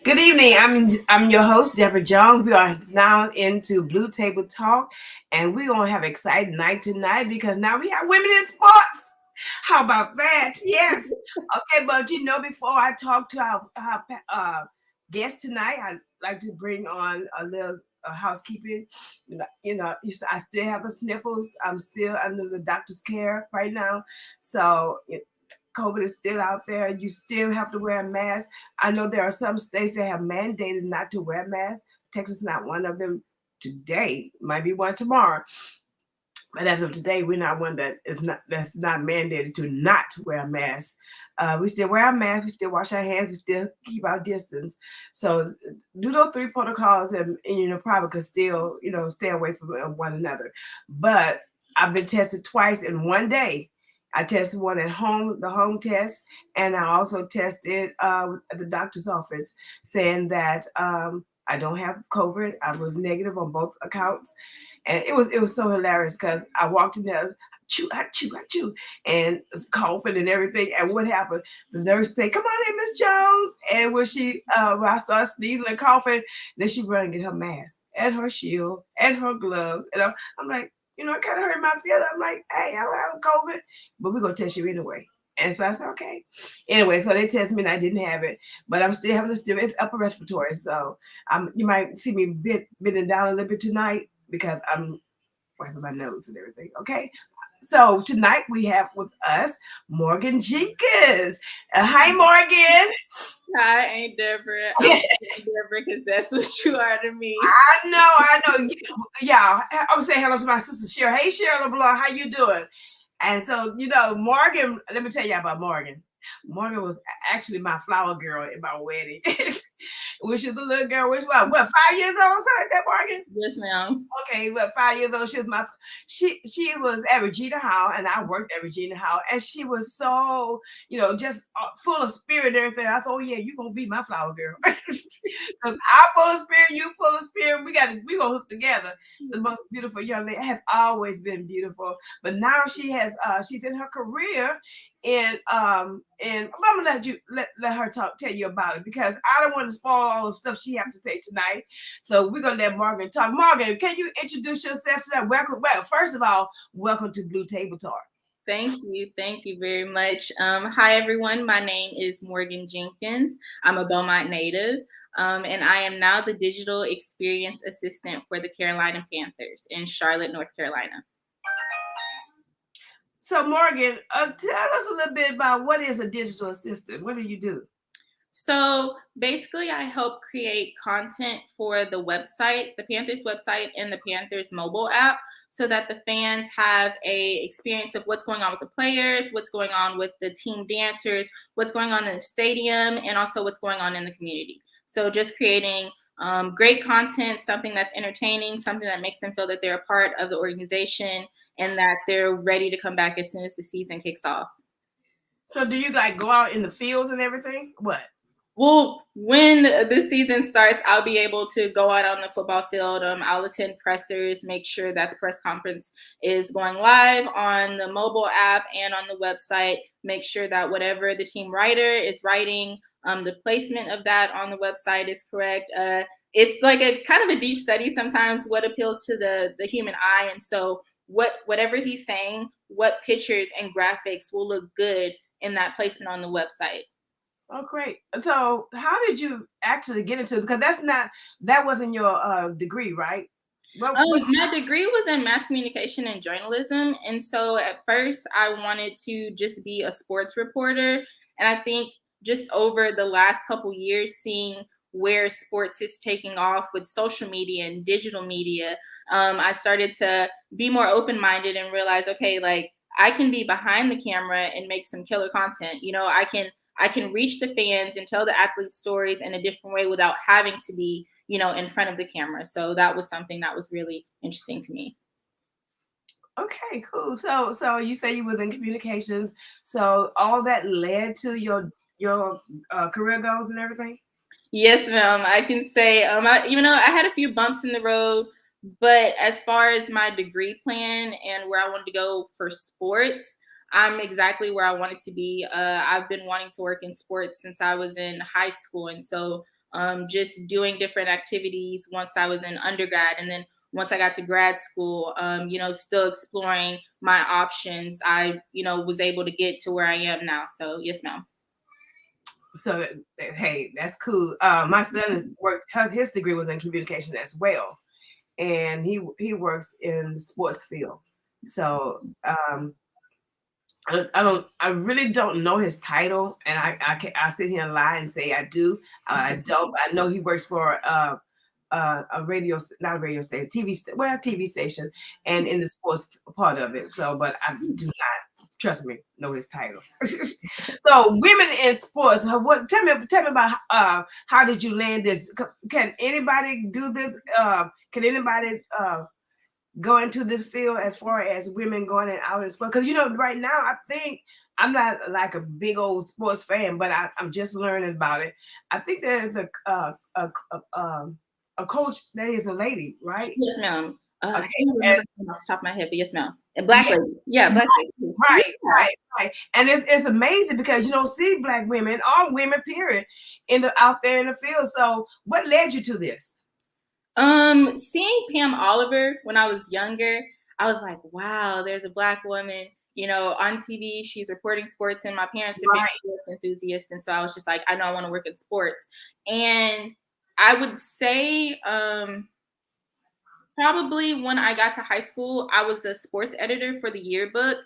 Good evening. I'm your host, Deborah Jones. We are now into Blue Table Talk, and we're gonna have an exciting night tonight because now we have women in sports. How about that? Yes. Okay, but before I talk to our guest tonight, I'd like to bring on a little housekeeping. I still have the sniffles. I'm still under the doctor's care right now, so COVID is still out there. You still have to wear a mask. I know there are some states that have mandated not to wear masks. Texas is not one of them today. Might be one tomorrow. But as of today, we're not one that's not mandated to not wear a mask. We still wear our mask. We still wash our hands. We still keep our distance. So do those three protocols, and probably could still stay away from one another. But I've been tested twice in one day. I tested one at home, the home test, and I also tested at the doctor's office, saying that I don't have COVID. I was negative on both accounts, and it was so hilarious because I walked in there, chew, achoo, achoo, and coughing and everything. And what happened? The nurse said, "Come on in, Miss Jones." And when I started sneezing and coughing, then she ran and get her mask and her shield and her gloves, and I'm like, it kind of hurt my feelings. I'm like, "Hey, I don't have COVID, but we're gonna test you anyway." And so I said, "Okay." Anyway, so they tested me and I didn't have it, but I'm still having it's upper respiratory. So you might see me bending down a little bit tonight because I'm wiping my nose and everything. Okay. So tonight we have with us Morgan Jenkins. Hi, Morgan. Hi, Aunt Deborah. I'm saying Deborah because that's what you are to me. I know. Yeah, I was saying hello to my sister Cheryl. Hey, Cheryl LeBlanc, how you doing? And so, Morgan, let me tell you about Morgan. Morgan was actually my flower girl at my wedding. Which is the little girl, which was what, 5 years old, something like that, Morgan? Yes, ma'am. Okay, but 5 years old, she was at Regina Hall, and I worked at Regina Hall, and she was so just full of spirit and everything. I thought, oh yeah, you gonna be my flower girl, because I'm full of spirit, you full of spirit. We gonna hook together. The most beautiful young lady has always been beautiful, but now she's in her career, and I'm gonna let her tell you about it because I don't want to spoil all the stuff she have to say tonight. So we're gonna let Morgan talk. Morgan, can you introduce yourself to that? Welcome. Well, first of all, welcome to Blue Table Talk. Thank you. Thank you very much. Hi, everyone. My name is Morgan Jenkins. I'm a Beaumont native, and I am now the digital experience assistant for the Carolina Panthers in Charlotte, North Carolina. So Morgan, tell us a little bit about what is a digital assistant. What do you do? So basically, I help create content for the website, the Panthers website, and the Panthers mobile app, so that the fans have a experience of what's going on with the players, what's going on with the team dancers, what's going on in the stadium, and also what's going on in the community. So just creating great content, something that's entertaining, something that makes them feel that they're a part of the organization and that they're ready to come back as soon as the season kicks off. So do you like go out in the fields and everything? What? Well, when the season starts, I'll be able to go out on the football field. I'll attend pressers, make sure that the press conference is going live on the mobile app and on the website. Make sure that whatever the team writer is writing, the placement of that on the website is correct. It's like a kind of a deep study sometimes what appeals to the human eye. And so whatever he's saying, what pictures and graphics will look good in that placement on the website. Oh, great. So how did you actually get into it? Because that wasn't your degree, right? My degree was in mass communication and journalism. And so at first I wanted to just be a sports reporter. And I think just over the last couple years, seeing where sports is taking off with social media and digital media, I started to be more open-minded and realize, okay, like I can be behind the camera and make some killer content. I can reach the fans and tell the athletes stories in a different way without having to be, in front of the camera. So that was something that was really interesting to me. Okay, cool. So you say you was in communications. So all that led to your career goals and everything. Yes, ma'am. I can say, I had a few bumps in the road, but as far as my degree plan and where I wanted to go for sports, I'm exactly where I wanted to be. I've been wanting to work in sports since I was in high school, and so just doing different activities once I was in undergrad. And then once I got to grad school, still exploring my options, I, was able to get to where I am now. So yes, ma'am. So hey, that's cool. My son has worked. His degree was in communication as well, and he works in the sports field. So I really don't know his title, and I sit here and lie and say I do. I don't. I know he works for a radio, not a radio station, TV station, and in the sports part of it. So, but I do not, trust me, know his title. So, women in sports. Tell me about how did you land this? Can anybody do this? Can anybody go into this field as far as women going and out in sports? Because right now I think I'm not like a big old sports fan, but I'm just learning about it. I think there's a coach that is a lady, right? Yes, ma'am. I Okay, can't remember off the top of my head, but yes, ma'am. And black yeah, lady. Yeah, black lady. right, Yeah. right. And it's amazing because you don't see black women or women, period, out there in the field. So what led you to this? Seeing Pam Oliver when I was younger, I was like, wow, there's a black woman, on TV. She's reporting sports, and my parents are big Right. sports enthusiasts. And so I was just like, I know I want to work in sports. And I would say, probably when I got to high school, I was a sports editor for the yearbook.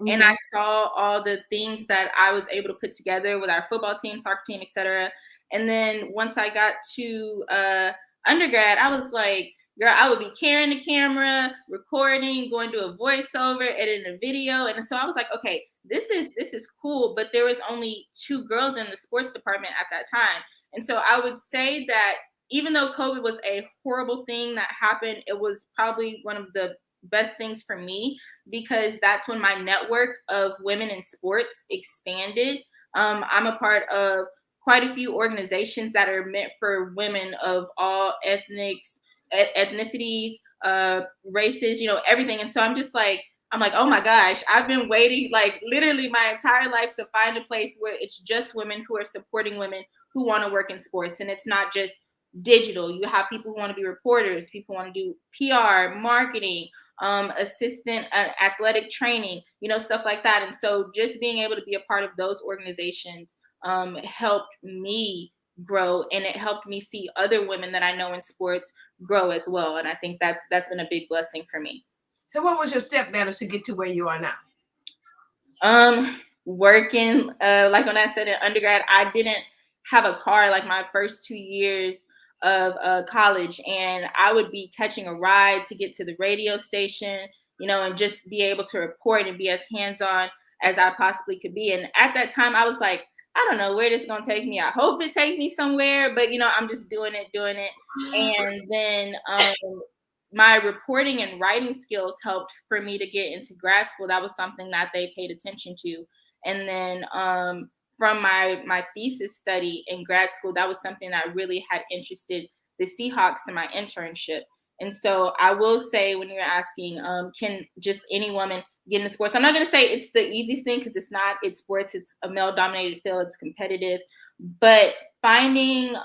And I saw all the things that I was able to put together with our football team, soccer team, etc. And then once I got to undergrad, I was like, girl, I would be carrying the camera, recording, going to a voiceover, editing a video. And so I was like, okay, this is cool. But there was only 2 girls in the sports department at that time. And so I would say that even though COVID was a horrible thing that happened, it was probably one of the best things for me, because that's when my network of women in sports expanded. I'm a part of quite a few organizations that are meant for women of all ethnicities, races, everything. And so I'm like, oh my gosh, I've been waiting like literally my entire life to find a place where it's just women who are supporting women who want to work in sports. And it's not just digital. You have people who want to be reporters, people who want to do PR, marketing, assistant athletic training, stuff like that. And so just being able to be a part of those organizations helped me grow, and it helped me see other women that I know in sports grow as well. And I think that's been a big blessing for me. So what was your step ladder to get to where you are now? Working, like when I said in undergrad, I didn't have a car like my first 2 years of college, and I would be catching a ride to get to the radio station, and just be able to report and be as hands-on as I possibly could be. And at that time, I was like, I don't know where this is gonna take me. I hope it takes me somewhere, but I'm just doing it. And then my reporting and writing skills helped for me to get into grad school. That was something that they paid attention to. And then from my thesis study in grad school, that was something that really had interested the Seahawks in my internship. And so I will say, when you're asking, can just any woman get into sports? I'm not going to say it's the easiest thing, because it's not. It's sports. It's a male-dominated field. It's competitive. But finding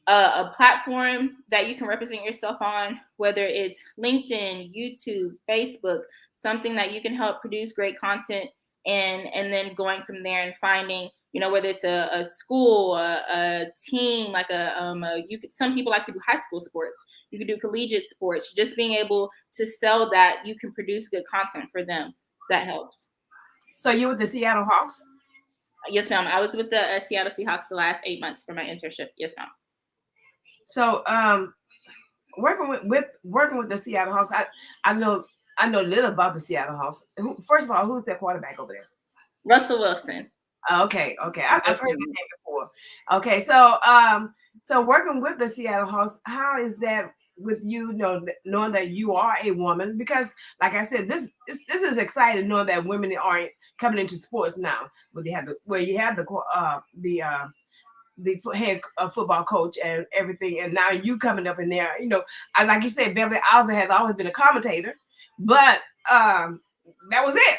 a platform that you can represent yourself on, whether it's LinkedIn, YouTube, Facebook, something that you can help produce great content, and then going from there and finding, whether it's a school, a team, like some people like to do high school sports. You could do collegiate sports. Just being able to sell that you can produce good content for them, that helps. So you with the Seattle Hawks? Yes, ma'am. I was with the Seattle Seahawks the last 8 months for my internship. Yes, ma'am. So working with the Seattle Hawks, I know little about the Seattle Hawks. First of all, who's their quarterback over there? Russell Wilson. Okay. I've heard the name before. Okay, so working with the Seattle Hawks, how is that with you? Knowing that you are a woman, because like I said, this is exciting, knowing that women are coming into sports now. Where you have the head football coach and everything, and now you coming up in there. Like you said, Beverly Alva has always been a commentator, but that was it.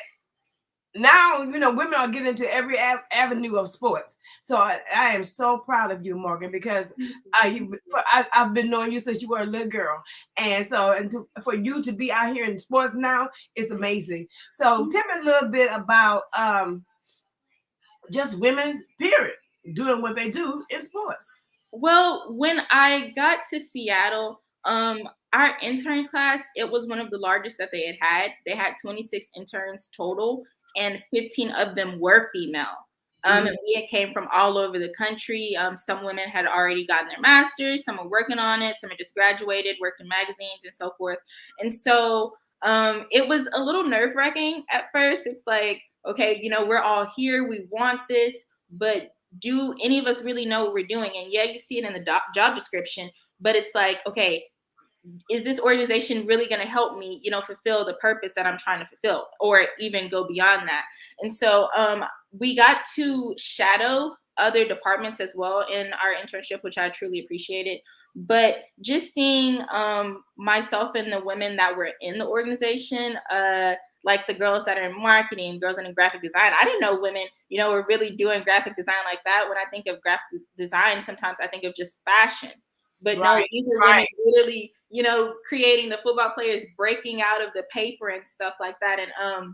now women are getting into every avenue of sports. So I am so proud of you, Morgan, because I've been knowing you since you were a little girl, and so for you to be out here in sports now is amazing. So tell me a little bit about just women, period, doing what they do in sports. Well, when I got to Seattle, our intern class, it was one of the largest that they had had. They had 26 interns total, and 15 of them were female. And we came from all over the country. Some women had already gotten their masters, some were working on it, some had just graduated, worked in magazines, and so forth. And so it was a little nerve wracking at first. It's like, okay, we're all here, we want this, but do any of us really know what we're doing? And yeah, you see it in the job description, but it's like, okay, is this organization really going to help me, fulfill the purpose that I'm trying to fulfill, or even go beyond that? And so we got to shadow other departments as well in our internship, which I truly appreciated. But just seeing myself and the women that were in the organization, like the girls that are in marketing, girls in graphic design. I didn't know women, were really doing graphic design like that. When I think of graphic design, sometimes I think of just fashion. But no, Right, these are women right. literally, creating the football players, breaking out of the paper and stuff like that. And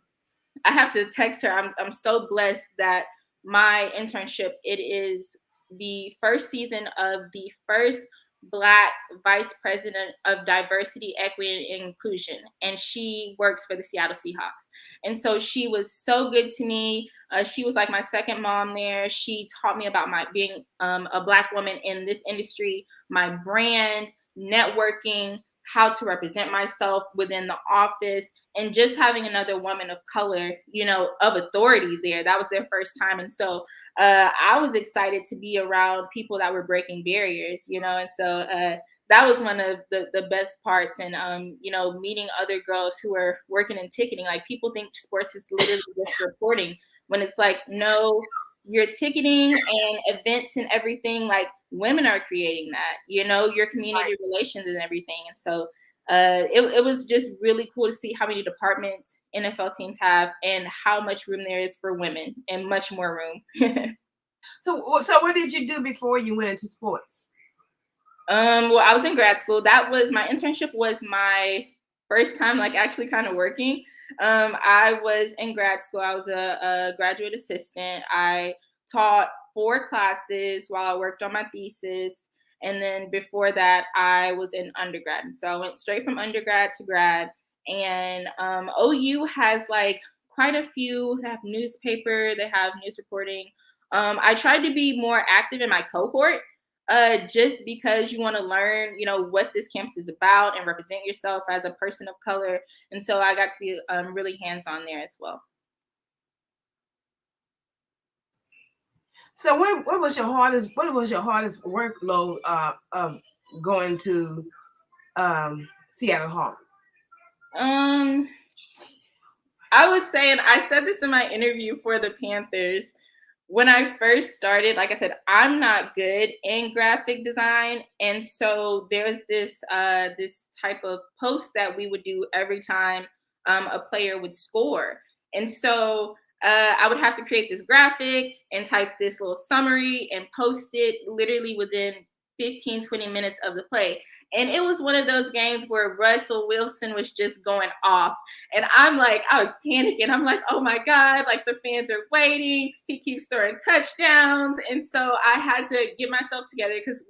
I have to text her. I'm so blessed that my internship, it is the first season of the first Black vice president of diversity, equity, and inclusion. And she works for the Seattle Seahawks. And so she was so good to me. She was like my second mom there. She taught me about my being a Black woman in this industry, my brand, networking, how to represent myself within the office, and just having another woman of color, of authority there. That was their first time. And so I was excited to be around people that were breaking barriers, and so that was one of the best parts. And, meeting other girls who are working in ticketing. Like, people think sports is literally just reporting, when it's like, no, your ticketing and events and everything, like, women are creating that, your community relations and everything. And so it was just really cool to see how many departments NFL teams have and how much room there is for women, and much more room. So what did you do before you went into sports? Well, I was in grad school. That was my internship, was my first time like actually kind of working. I was in grad school. I was a graduate assistant. I taught 4 classes while I worked on my thesis. And then before that, I was in undergrad. And so I went straight from undergrad to grad. And OU has like quite a few. They have newspaper, they have news reporting. I tried to be more active in my cohort, just because you want to learn, what this campus is about and represent yourself as a person of color. And so I got to be really hands-on there as well. So what was your hardest workload going to Seattle Hall? I would say, and I said this in my interview for the Panthers, when I first started, like I said, I'm not good in graphic design. And so there's this type of post that we would do every time a player would score. And so I would have to create this graphic and type this little summary and post it literally within 15-20 minutes of the play. And it was one of those games where Russell Wilson was just going off. And I was panicking. I'm like, oh my God, like, the fans are waiting. He keeps throwing touchdowns. And so I had to get myself together, because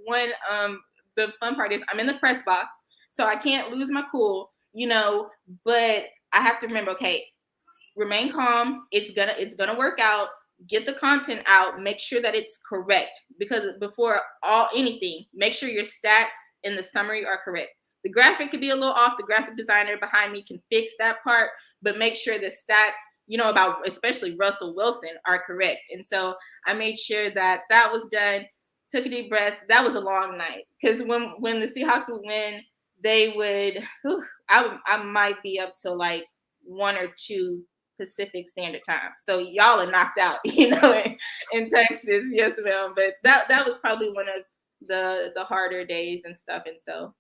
the fun part is I'm in the press box, so I can't lose my cool, but I have to remember, okay, remain calm. It's gonna work out. Get the content out. Make sure that it's correct, because before anything, make sure your stats in the summary are correct. The graphic could be a little off. The graphic designer behind me can fix that part, but make sure the stats, about especially Russell Wilson, are correct. And so I made sure that was done. Took a deep breath. That was a long night, because when the Seahawks would win, they would. I might be up to like 1 or 2 Pacific Standard Time. So y'all are knocked out, in Texas. Yes, ma'am. But that was probably one of the harder days and stuff. And so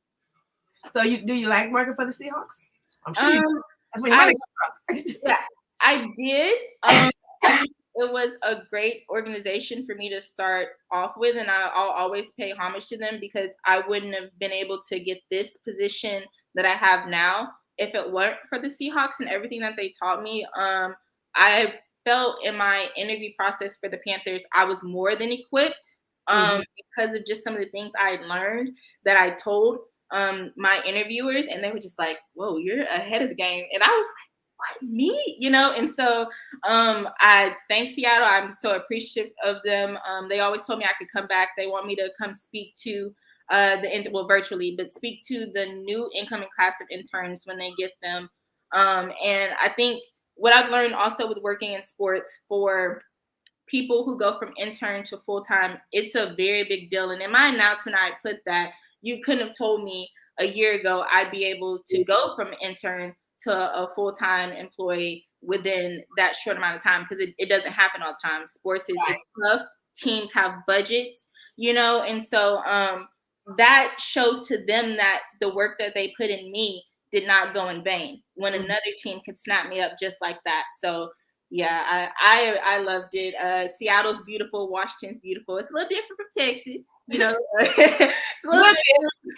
do you like working for the Seahawks? I'm sure you do. That's where your money comes from. Yeah, I did. I think it was a great organization for me to start off with, and I'll always pay homage to them because I wouldn't have been able to get this position that I have now if it weren't for the Seahawks and everything that they taught me. I felt in my interview process for the Panthers, I was more than equipped Mhm. because of just some of the things I had learned that I told my interviewers, and they were just like, "Whoa, you're ahead of the game," and I was me, and so I thank Seattle. I'm so appreciative of them. They always told me I could come back. They want me to come speak to virtually, but speak to the new incoming class of interns when they get them. And I think what I've learned also with working in sports for people who go from intern to full time, it's a very big deal. And in my announcement, I put that you couldn't have told me a year ago I'd be able to go from intern to a full time employee within that short amount of time because it doesn't happen all the time. Sports is Right. it's tough. Teams have budgets, and so that shows to them that the work that they put in me did not go in vain when Mhm. another team could snap me up just like that. So yeah, I loved it. Seattle's beautiful. Washington's beautiful. It's a little different from Texas, it's a little Look,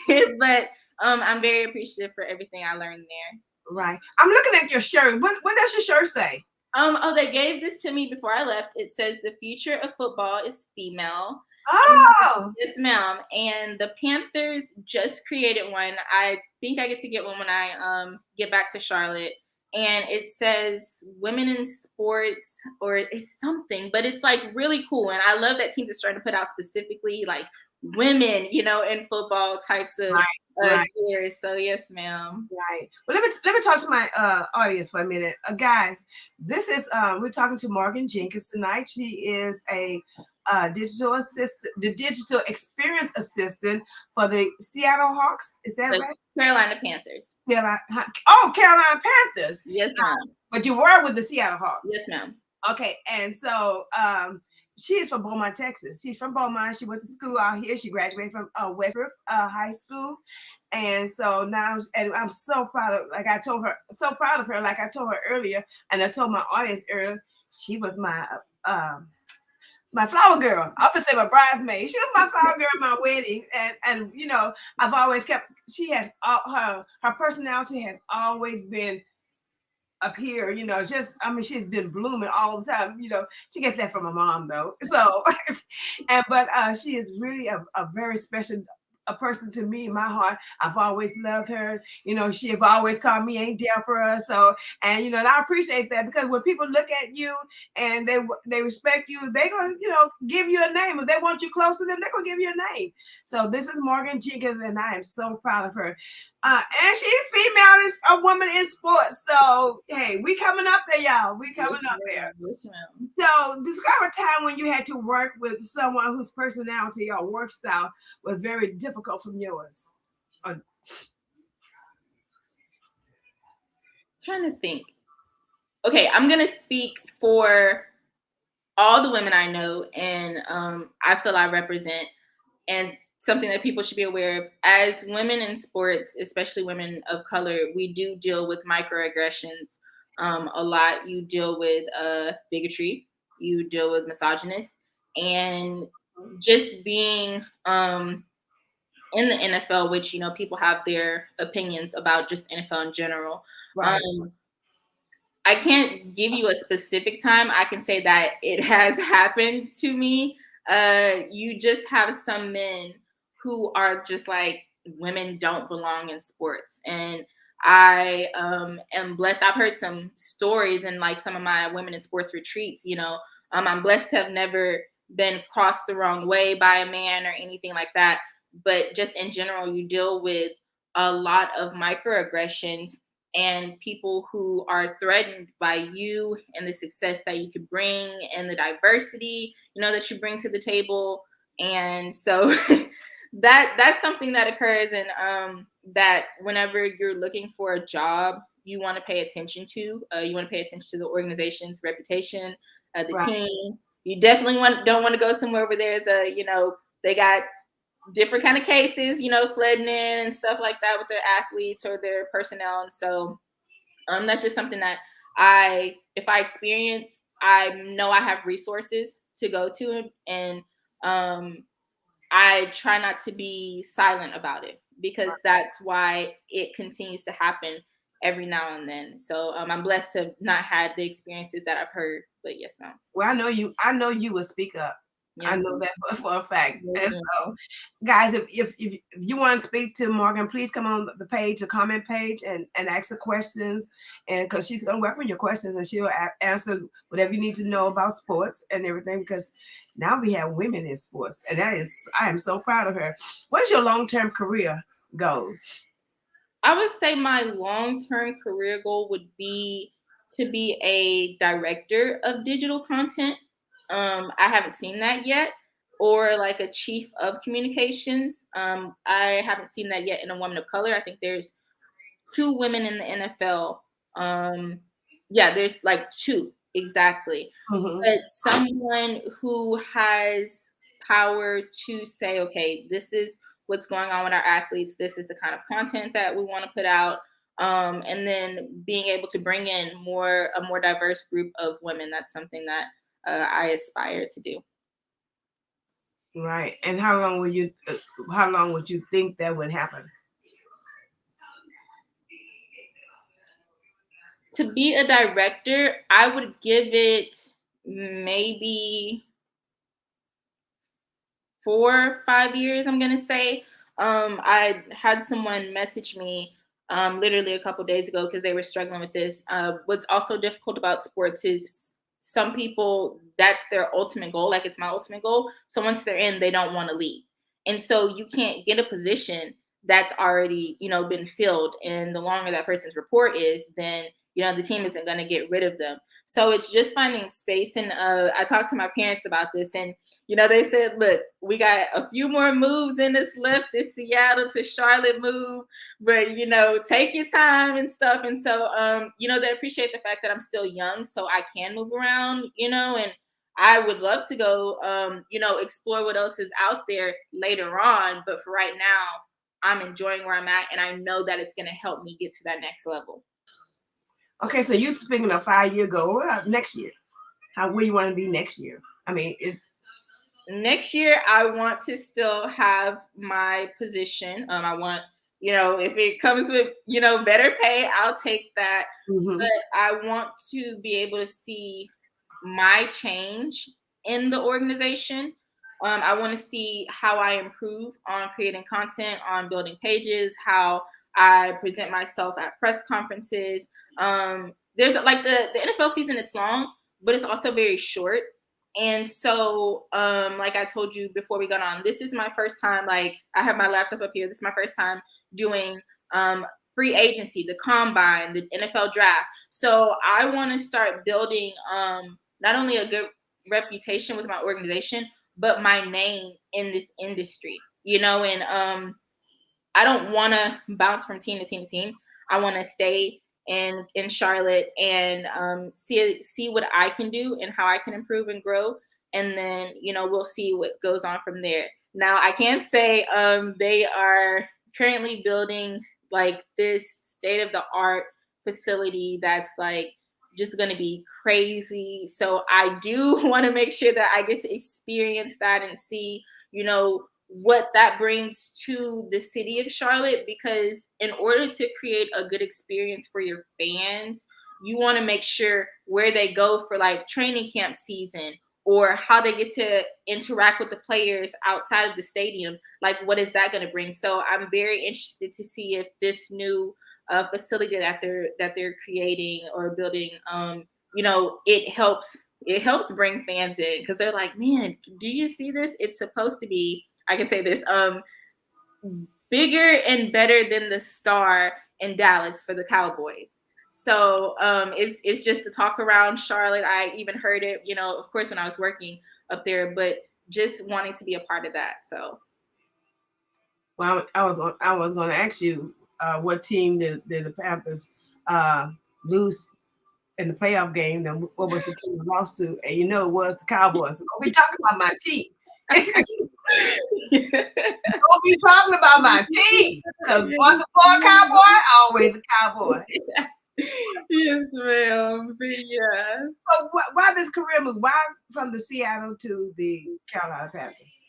different, but I'm very appreciative for everything I learned there. right. I'm looking at your shirt. What does your shirt say? Oh, they gave this to me before I left. It says the future of football is female. Oh, Yes, ma'am. And the Panthers just created one. I think I get to get one when I get back to Charlotte. And it says women in sports or it's something, but it's like really cool. And I love that teams are starting to put out specifically like women, in football types of right, right. gear. So yes, ma'am. Right. Well, let me talk to my audience for a minute, guys. This is we're talking to Morgan Jenkins tonight. She is a digital assistant, the digital experience assistant for the Seattle Hawks. Is that The right? Carolina Panthers. Carolina, oh, Carolina Panthers. Yes, ma'am. But you were with the Seattle Hawks. Yes, ma'am. Okay, and so she is from Beaumont, Texas. She's from Beaumont. She went to school out here. She graduated from Westbrook High School, and so now, and I'm so proud of. Like I told her, so proud of her. Like I told her earlier, and I told my audience earlier, she was my flower girl. I would say my bridesmaid. She was my flower girl at my wedding, and I've always kept. She has her personality has always been up here, just she's been blooming all the time. She gets that from her mom though. So but she is really a very special a person to me in my heart. I've always loved her. She have always called me Ain't there for us. So and I appreciate that because when people look at you and they respect you, they're gonna, give you a name. If they want you close to them, they're gonna give you a name. So this is Morgan Jenkins, and I am so proud of her. And she's female, is a woman in sports. So hey, we coming up there, y'all. We coming up there. Yes, ma'am. So describe a time when you had to work with someone whose personality or work style was very difficult from yours. Trying to think. Okay, I'm gonna speak for all the women I know, and I feel I represent, and something that people should be aware of. As women in sports, especially women of color, we do deal with microaggressions a lot. You deal with bigotry, you deal with misogynist, and just being in the NFL, which people have their opinions about just NFL in general. Right. I can't give you a specific time. I can say that it has happened to me. You just have some men who are just like, women don't belong in sports. And I am blessed. I've heard some stories in like some of my women in sports retreats. I'm blessed to have never been crossed the wrong way by a man or anything like that. But just in general, you deal with a lot of microaggressions and people who are threatened by you and the success that you could bring and the diversity that you bring to the table. And so that's something that occurs, and that whenever you're looking for a job, you want to pay attention to. You want to pay attention to the organization's reputation, the Right. team. You definitely don't want to go somewhere where there's they got different kind of cases, flooding in and stuff like that with their athletes or their personnel. And so that's just something that if I experience, I know I have resources to go to, and I try not to be silent about it, because that's why it continues to happen every now and then. So I'm blessed to not had the experiences that I've heard. But yes, ma'am. Well, I know you. I know you will speak up. I Yes, know ma'am. that for a fact. Yes, And ma'am. so, guys, if you want to speak to Morgan, please come on the page, the comment page, and ask the questions. And because she's gonna welcome your questions, and she'll answer whatever you need to know about sports and everything. Because now we have women in sports, and I am so proud of her. What's your long term career goal? I would say my long-term career goal would be to be a director of digital content. I haven't seen that yet, or like a chief of communications. I haven't seen that yet in a woman of color. I think there's two women in the NFL. Um, yeah, there's like two exactly. Mhm. But someone who has power to say, okay, this is what's going on with our athletes. This is the kind of content that we want to put out. And then being able to bring in a more diverse group of women. That's something that I aspire to do. Right. And how long will you? How long would you think that would happen? To be a director, I would give it maybe 4 or 5 years, I'm gonna say. I had someone message me literally a couple days ago because they were struggling with this. What's also difficult about sports is some people, that's their ultimate goal. Like, it's my ultimate goal. So once they're in, they don't want to leave, and so you can't get a position that's already been filled. And the longer that person's report is, then the team isn't going to get rid of them. So it's just finding space. And I talked to my parents about this, and they said, look, we got a few more moves in this left, this Seattle to Charlotte move, but, take your time and stuff. And so, they appreciate the fact that I'm still young, so I can move around, and I would love to go, explore what else is out there later on. But for right now, I'm enjoying where I'm at, and I know that it's going to help me get to that next level. Okay, so you speaking of 5 year goal. What about next year? Where you want to be next year? I mean, Next year, I want to still have my position. I want, if it comes with, better pay, I'll take that. mhm. But I want to be able to see my change in the organization. I want to see how I improve on creating content, on building pages, how I present myself at press conferences. There's like the NFL season, it's long, but it's also very short. And so, like I told you before we got on, this is my first time. Like, I have my laptop up here. This is my first time doing free agency, the combine, the NFL draft. So I want to start building not only a good reputation with my organization, but my name in this industry. And I don't want to bounce from team to team to team. I want to stay in Charlotte and see what I can do and how I can improve and grow, and then we'll see what goes on from there. Now I can't say they are currently building like this state of the art facility that's like just going to be crazy. So I do want to make sure that I get to experience that and see what that brings to the city of Charlotte, because in order to create a good experience for your fans, you want to make sure where they go for like training camp season, or how they get to interact with the players outside of the stadium. Like, what is that going to bring? So I'm very interested to see if this new facility that they're creating or building, it helps bring fans in, because they're like, man, do you see this? It's supposed to be, I can say this, bigger and better than the Star in Dallas for the Cowboys. So it's just the talk around Charlotte. I even heard it, of course, when I was working up there, but just wanting to be a part of that. So, Well, I was going to ask you what team did the Panthers lose in the playoff game? Then what was the team they lost to? And it was the Cowboys. We talking about my team. Don't be talking about my team, because once a boy a cowboy, always a cowboy. Yes, ma'am. But yeah. So why this career move? Why from the Seattle to the Carolina Panthers?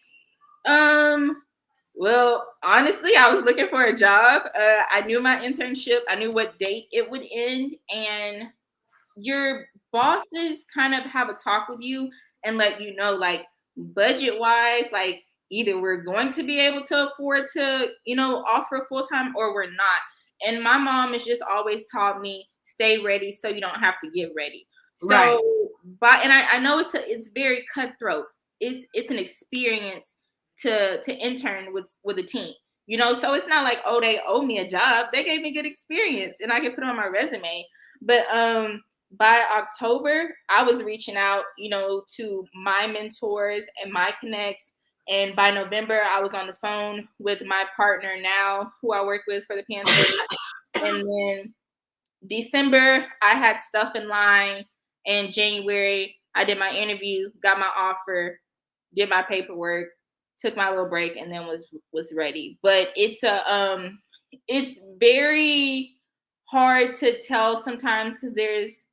Um, well, honestly, I was looking for a job. I knew my internship, I knew what date it would end, and your bosses kind of have a talk with you and let you know, like, budget wise, like, either we're going to be able to afford to, offer full time, or we're not. And my mom has just always taught me, stay ready so you don't have to get ready. Right, So, and I know it's very cutthroat. It's an experience to intern with a team. So it's not like, oh, they owe me a job. They gave me good experience and I can put it on my resume. But by October, I was reaching out, to my mentors and my connects. And by November, I was on the phone with my partner now, who I work with for the Panthers. And then December, I had stuff in line. And January, I did my interview, got my offer, did my paperwork, took my little break, and then was ready. But it's very hard to tell sometimes because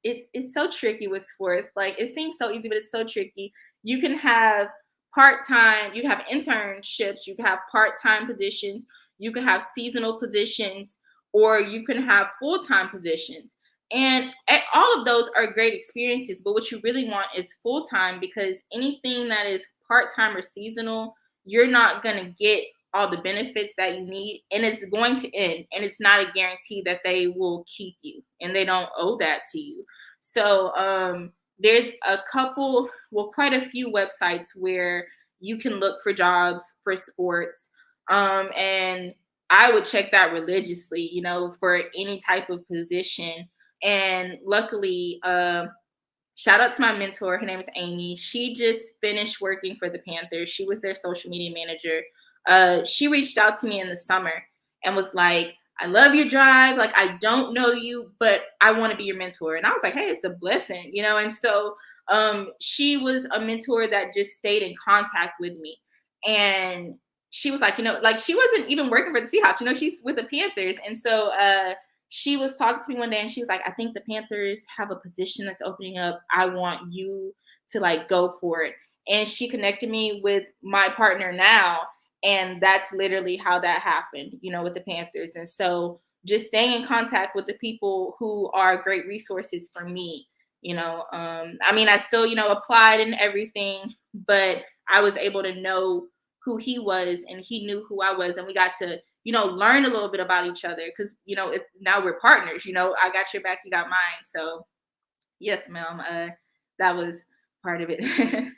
it's so tricky with sports. Like, it seems so easy, but it's so tricky. You can have part-time, you can have internships, you can have part-time positions, you can have seasonal positions, or you can have full-time positions. And all of those are great experiences, but what you really want is full-time, because anything that is part-time or seasonal, you're not going to get all the benefits that you need, and it's going to end, and it's not a guarantee that they will keep you, and they don't owe that to you. So there's a couple, well, quite a few websites where you can look for jobs for sports, and I would check that religiously, for any type of position. And luckily, shout out to my mentor. Her name is Amy. She just finished working for the Panthers. She was their social media manager. She reached out to me in the summer and was like, I love your drive. Like, I don't know you, but I want to be your mentor. And I was like, hey, it's a blessing, And so she was a mentor that just stayed in contact with me. And she was like, like, she wasn't even working for the Seahawks, she's with the Panthers. And so she was talking to me one day and she was like, I think the Panthers have a position that's opening up. I want you to, like, go for it. And she connected me with my partner now. And that's literally how that happened, with the Panthers. And so just staying in contact with the people who are great resources for me, I mean, I still, applied and everything, but I was able to know who he was and he knew who I was. And we got to, learn a little bit about each other because, now we're partners, I got your back, you got mine. So yes, ma'am. That was part of it.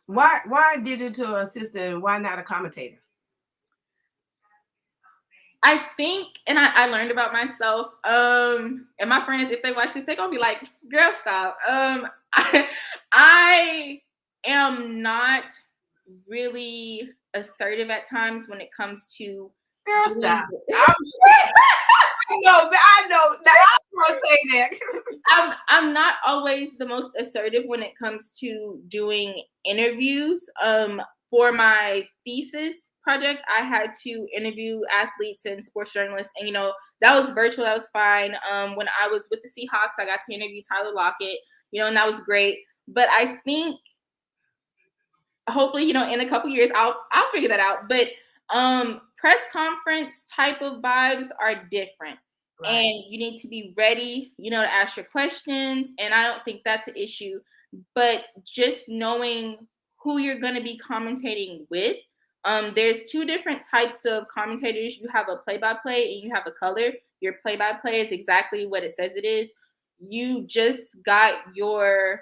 Why digital assistant? Why not a commentator? I think, and I learned about myself, and my friends, if they watch this, they're gonna be like, girl, stop. I am not really assertive at times when it comes to Girl, doing stop. I know. Now I'm gonna say that. I'm not always the most assertive when it comes to doing interviews. For my thesis project, I had to interview athletes and sports journalists, and that was virtual. That was fine. When I was with the Seahawks, I got to interview Tyler Lockett, and that was great. But I think hopefully, in a couple years, I'll figure that out. But press conference type of vibes are different. Right. And you need to be ready, to ask your questions. And I don't think that's an issue. But just knowing who you're going to be commentating with. There's two different types of commentators. You have a play-by-play and you have a color. Your play-by-play is exactly what it says it is. You just got your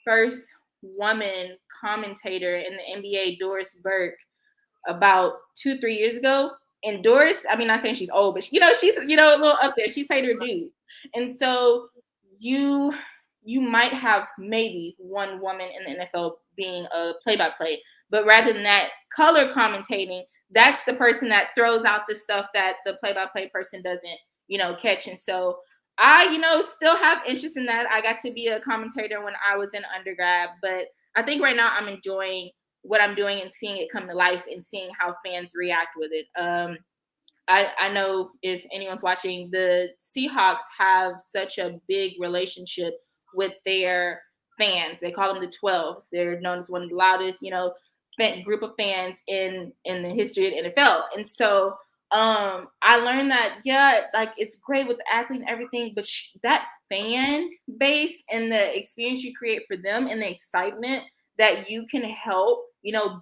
first woman commentator in the NBA, Doris Burke, about 2-3 years ago. And Doris, I mean, not saying she's old, but she's a little up there. She's paid her dues. And so you might have maybe one woman in the NFL being a play-by-play, but rather than that, color commentating, that's the person that throws out the stuff that the play-by-play person doesn't, catch. And so I, still have interest in that. I got to be a commentator when I was in undergrad, but I think right now I'm enjoying what I'm doing and seeing it come to life and seeing how fans react with it. I know if anyone's watching, the Seahawks have such a big relationship with their fans. They call them the 12s. They're known as one of the loudest, group of fans in the history of the NFL. And so I learned that, yeah, like it's great with the athlete and everything, but that fan base and the experience you create for them and the excitement that you can help,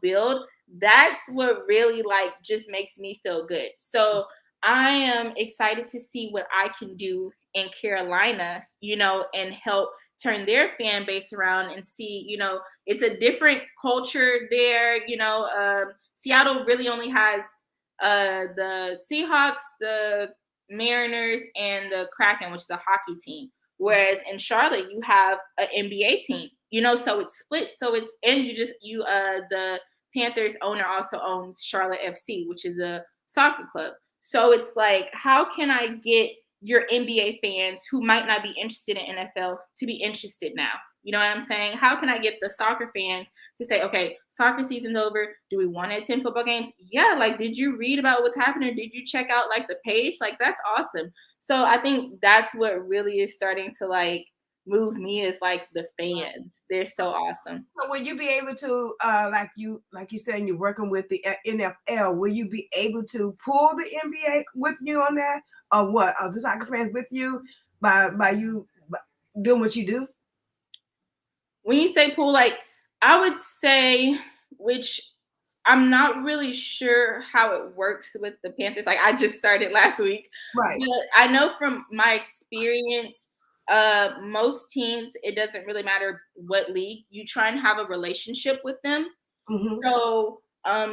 build, that's what really like just makes me feel good. So I am excited to see what I can do in Carolina, and help turn their fan base around and see, it's a different culture there. Seattle really only has the Seahawks, the Mariners, and the Kraken, which is a hockey team. Whereas in Charlotte, you have an NBA team, so it's split. So it's, and the Panthers owner also owns Charlotte FC, which is a soccer club. So it's like, how can I get your NBA fans who might not be interested in NFL to be interested now? You know what I'm saying? How can I get the soccer fans to say, okay, soccer season's over. Do we want to attend football games? Yeah, like, did you read about what's happening? Did you check out like the page? Like, that's awesome. So I think that's what really is starting to like move me, is like the fans. They're so awesome. So will you be able to, like you said, you're working with the NFL? Will you be able to pull the NBA with you on that, or what? Are the soccer fans with you by you doing what you do? When you say pool, like I would say, which I'm not really sure how it works with the Panthers. Like I just started last week, Right. but I know from my experience, most teams, it doesn't really matter what league, you try and have a relationship with them. Mm-hmm. So,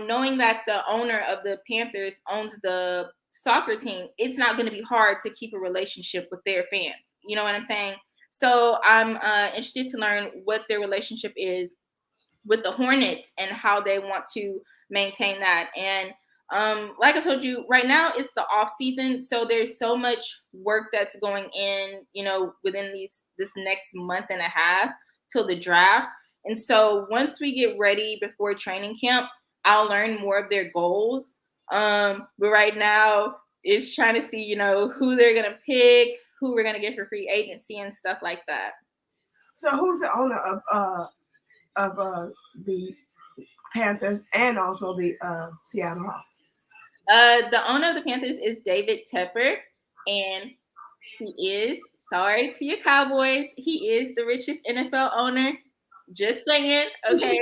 knowing that the owner of the Panthers owns the soccer team, it's not going to be hard to keep a relationship with their fans. You know what I'm saying? So, I'm interested to learn what their relationship is with the Hornets and how they want to maintain that. And like I told you, right now it's the off season, so there's so much work that's going in, within this next month and a half till the draft. And so once we get ready before training camp, I'll learn more of their goals. But right now it's trying to see, who they're gonna pick, who we're gonna get for free agency and stuff like that. So who's the owner of the Panthers and also the Seattle Hawks? The owner of the Panthers is David Tepper, and he is, sorry to your Cowboys, he is the richest NFL owner. Just saying, okay.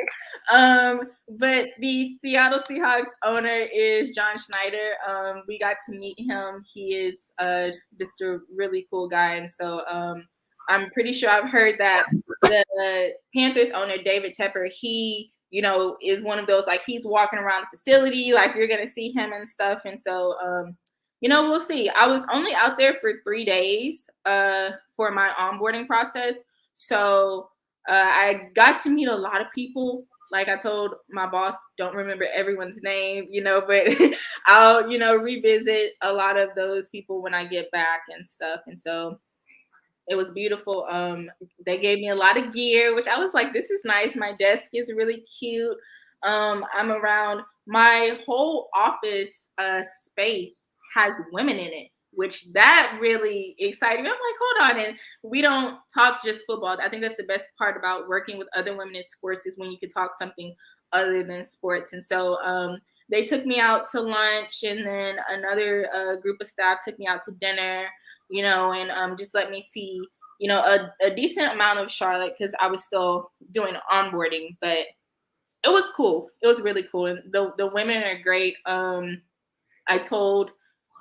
But the Seattle Seahawks owner is John Schneider. We got to meet him. He is just a really cool guy, and so I'm pretty sure I've heard that the Panthers owner David Tepper, he is one of those, like, he's walking around the facility, like you're gonna see him and stuff. And so we'll see. I was only out there for 3 days for my onboarding process. So I got to meet a lot of people. Like I told my boss, don't remember everyone's name, but I'll, revisit a lot of those people when I get back and stuff. And so it was beautiful. They gave me a lot of gear, which I was like, this is nice. My desk is really cute. I'm around, my whole office space has women in it, which that really excited me. I'm like, hold on. And we don't talk just football. I think that's the best part about working with other women in sports, is when you could talk something other than sports. And so they took me out to lunch, and then another group of staff took me out to dinner, and just let me see, a decent amount of Charlotte, because I was still doing onboarding. But it was cool. It was really cool. And the women are great. I told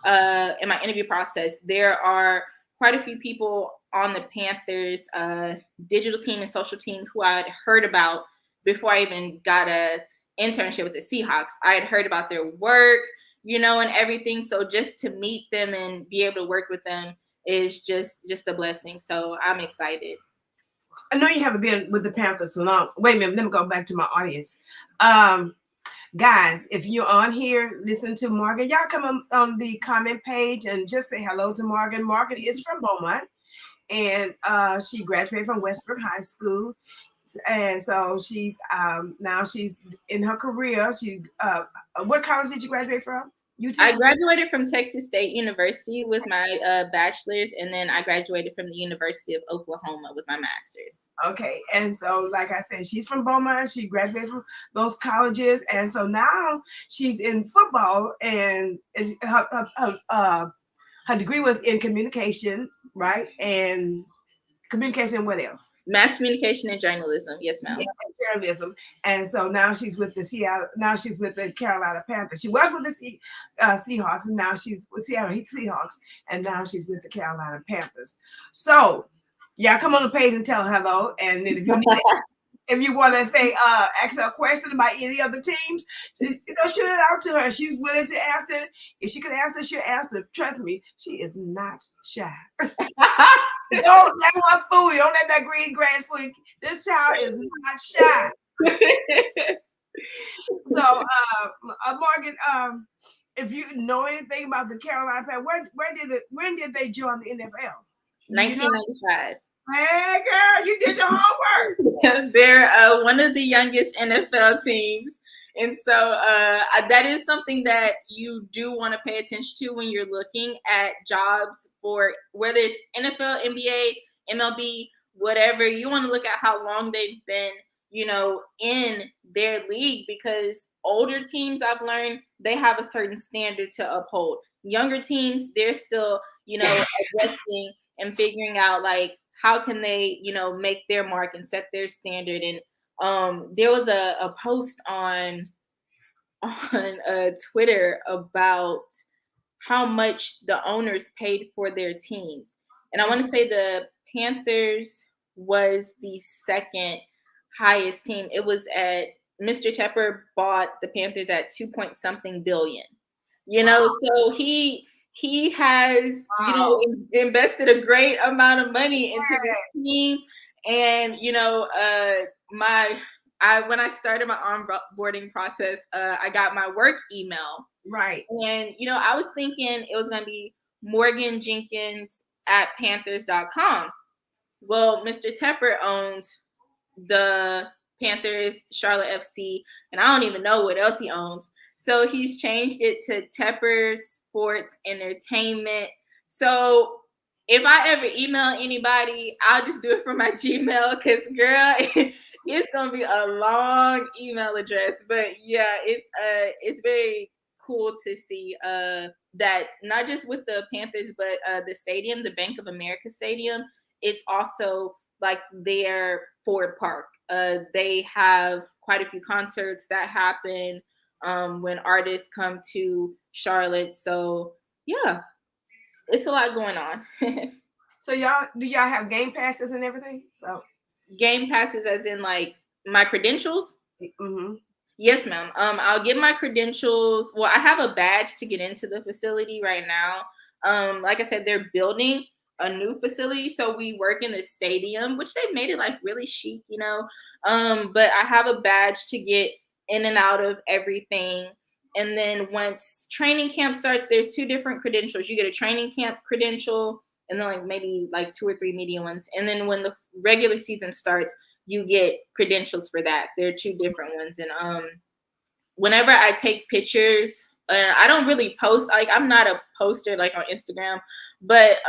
in my interview process, there are quite a few people on the Panthers digital team and social team who I had heard about before I even got a internship with the Seahawks. I had heard about their work, and everything. So just to meet them and be able to work with them is just a blessing. So I'm excited. I know you haven't been with the Panthers so long. Wait a minute, let me go back to my audience. Guys, if you're on here, listen to Morgan. Y'all come on the comment page and just say hello to Morgan. Morgan is from Beaumont, and she graduated from Westbrook High School. And so she's now she's in her career. She what college did you graduate from? I UT. graduated from Texas State University with my bachelor's, and then I graduated from the University of Oklahoma with my master's. Okay, and so like I said, she's from Beaumont. She graduated from those colleges, and so now she's in football, and her degree was in communication, right? And communication. What else? Mass communication and journalism. Yes, Yeah, ma'am. journalism. And so now she's with the Seattle. Now she's with the Carolina Panthers. She was with the Seahawks, and now she's with Seattle Seahawks, and now she's with the Carolina Panthers. So, yeah, come on the page and tell her hello. And then if you need if you want to say ask her a question about any of the teams, just, shoot it out to her. She's willing to answer it. If she can answer, she'll answer. Trust me, she is not shy. Don't let her fool you. Don't let that green grass fool you. This child is not shy. So, Morgan, if you know anything about the Carolina Panthers, when did they join the NFL? 1995. Hey, girl, you did your homework. They're one of the youngest NFL teams. And so that is something that you do want to pay attention to when you're looking at jobs for whether it's NFL, NBA, MLB, whatever. You want to look at how long they've been, in their league, because older teams, I've learned, they have a certain standard to uphold. Younger teams, they're still, adjusting and figuring out like how can they, make their mark and set their standard. And there was a post on Twitter about how much the owners paid for their teams, and I want to say the Panthers was the second highest team. It was at Mr. Tepper bought the Panthers at 2 point something billion. Wow. So he has Wow. invested a great amount of money into this team, and when I started my onboarding process, I got my work email. Right. And, I was thinking it was going to be Morgan Jenkins at Panthers.com. Well, Mr. Tepper owns the Panthers, Charlotte FC, and I don't even know what else he owns. So he's changed it to Tepper Sports Entertainment. So if I ever email anybody, I'll just do it from my Gmail because, girl, it's gonna be a long email address. But yeah, it's very cool to see that not just with the Panthers, but the stadium, the Bank of America Stadium. It's also like their Ford Park. They have quite a few concerts that happen when artists come to Charlotte. So yeah, it's a lot going on. So do y'all have game passes and everything? So game passes, as in like my credentials. Mm-hmm. Yes, ma'am. I'll get my credentials. Well, I have a badge to get into the facility right now. Like I said, they're building a new facility, so we work in the stadium, which they've made it like really chic, But I have a badge to get in and out of everything. And then once training camp starts, there's two different credentials. You get a training camp credential, and then like maybe like 2 or 3 media ones. And then when the regular season starts, you get credentials for that. There are two different ones. And whenever I take pictures, I don't really post, like I'm not a poster like on Instagram, but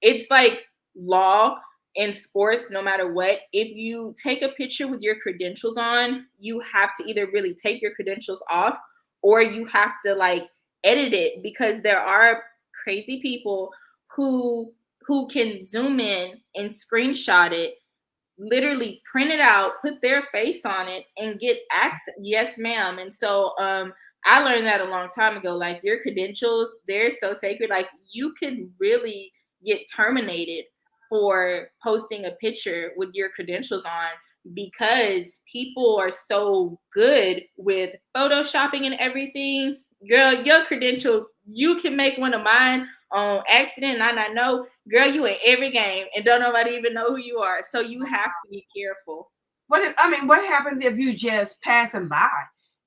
it's like law in sports, no matter what. If you take a picture with your credentials on, you have to either really take your credentials off or you have to like edit it, because there are crazy people who can zoom in and screenshot it, literally print it out, put their face on it, and get access. Yes, ma'am. And so I learned that a long time ago. Like your credentials, they're so sacred. Like you could really get terminated for posting a picture with your credentials on, because people are so good with photoshopping and everything. Girl, your credential, you can make one of mine on accident and I know, girl, you in every game and don't nobody even know who you are. So you have to be careful. What happens if you just passing by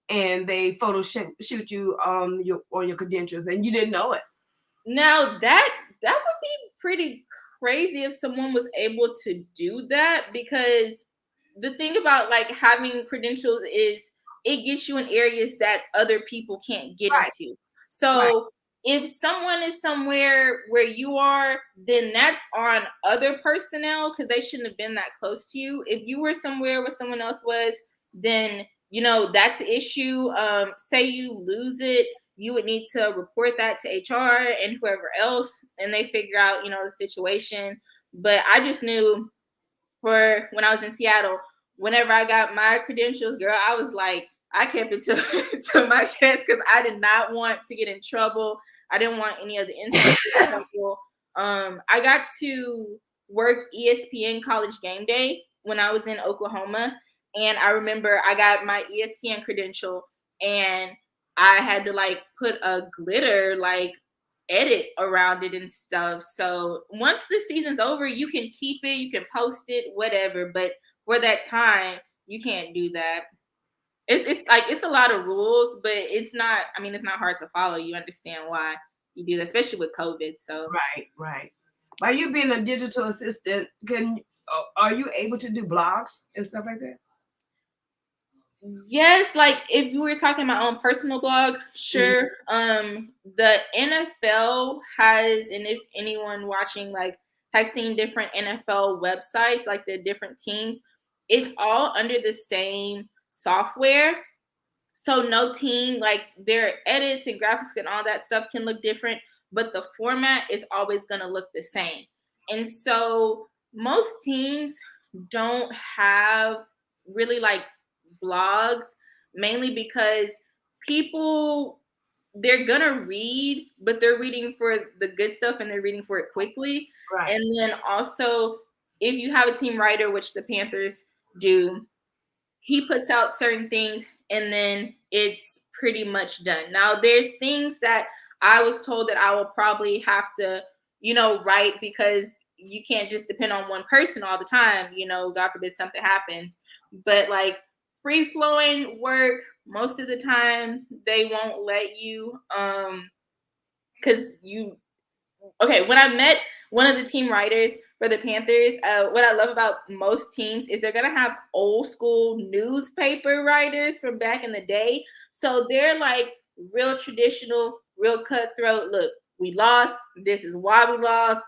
and they photo shoot you on your credentials and you didn't know it? Now that would be pretty crazy if someone was able to do that, because the thing about like having credentials is it gets you in areas that other people can't get Right. into. Right. So if someone is somewhere where you are, then that's on other personnel because they shouldn't have been that close to you. If you were somewhere where someone else was, then that's an issue. Say you lose it, you would need to report that to HR and whoever else, and they figure out the situation. But I just knew for when I was in Seattle, whenever I got my credentials, girl, I was like, I kept it to, to my chest because I did not want to get in trouble. I didn't want any of the inside trouble. I got to work ESPN College Game Day when I was in Oklahoma, and I remember I got my ESPN credential, and I had to like put a glitter like edit around it and stuff. So once the season's over, you can keep it, you can post it, whatever. But for that time, you can't do that. It's like it's a lot of rules, but it's not. I mean, it's not hard to follow. You understand why you do that, especially with COVID. So Right, right. By you being a digital assistant, are you able to do blogs and stuff like that? yes, like if you were talking my own personal blog, Mhm. sure. The NFL has, and if anyone watching like has seen different NFL websites, like the different teams, it's all under the same software. So no team, like their edits and graphics and all that stuff can look different, but the format is always going to look the same. And so most teams don't have really like blogs, mainly because people, they're gonna read, but they're reading for the good stuff and they're reading for it quickly. Right, And then also, if you have a team writer, which the Panthers do, he puts out certain things and then it's pretty much done. Now there's things that I was told that I will probably have to, write because you can't just depend on one person all the time, God forbid something happens. But like free flowing work, most of the time they won't let you because you okay, when I met one of the team writers for the Panthers, what I love about most teams is they're gonna have old school newspaper writers from back in the day. So they're like real traditional, real cutthroat. Look, we lost. This is why we lost.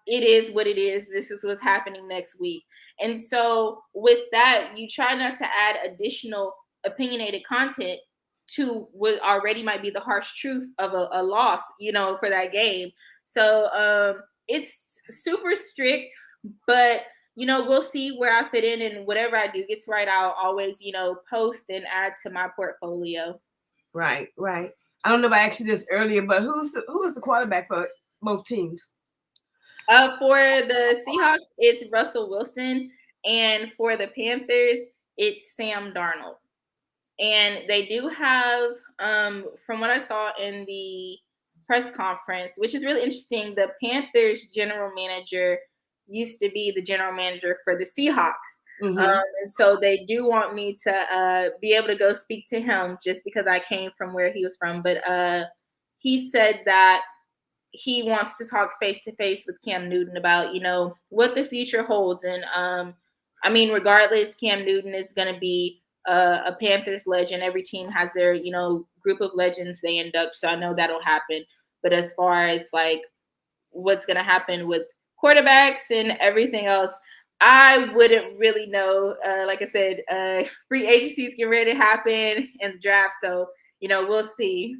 It is what it is. This is what's happening next week. And so with that, you try not to add additional opinionated content to what already might be the harsh truth of a loss, for that game. So it's super strict, but we'll see where I fit in, and whatever I do get to write, I'll always, post and add to my portfolio. right, right. I don't know if I asked you this earlier, but who is the quarterback for both teams? For the Seahawks, it's Russell Wilson, and for the Panthers, it's Sam Darnold. And they do have, from what I saw in the press conference, which is really interesting, the Panthers general manager used to be the general manager for the Seahawks. Mm-hmm. And so they do want me to be able to go speak to him just because I came from where he was from. But he said that he wants to talk face to face with Cam Newton about, what the future holds. And I mean, regardless, Cam Newton is going to be a Panthers legend. Every team has their, group of legends they induct. So I know that'll happen. But as far as like what's going to happen with quarterbacks and everything else, I wouldn't really know. Like I said, free agencies get ready to happen in the draft. So, we'll see.